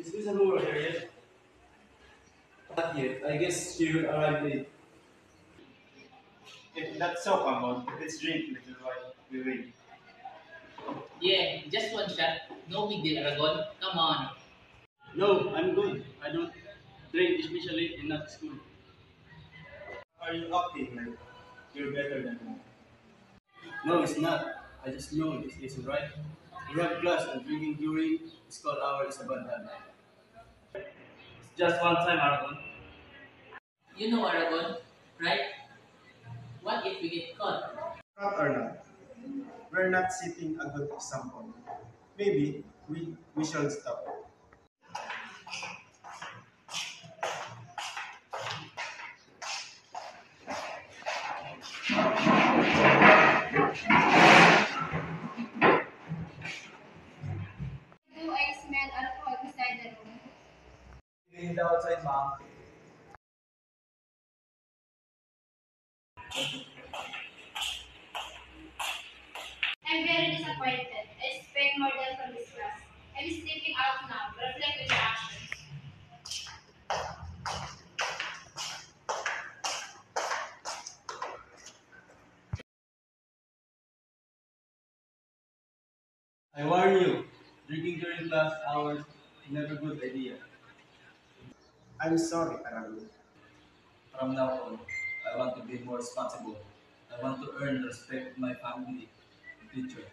Is this a mover here yet? Not yet. I guess she will arrive late. If that's so common, let's drink little while we wait. Yeah, just one shot. No big deal, Aragon. Come on. No, I'm good. I don't drink, especially in at school. Are you acting like you're better than me? No, it's not. I just know this isn't right. We have class and drinking during school hour is a bad habit. It's just one time, Aragon. You know, Aragon, right? What if we get caught? Not or not, we're not setting a good example. Maybe we should stop. Do I smell alcohol inside the room? In the outside, ma'am. I'm very disappointed. I expect more than from this class. I'm stepping out now. Reflect on your actions. I warn you, drinking during class hours is never a good idea. I'm sorry, Aragon. From now on, I want to be more responsible. I want to earn the respect of my family and future.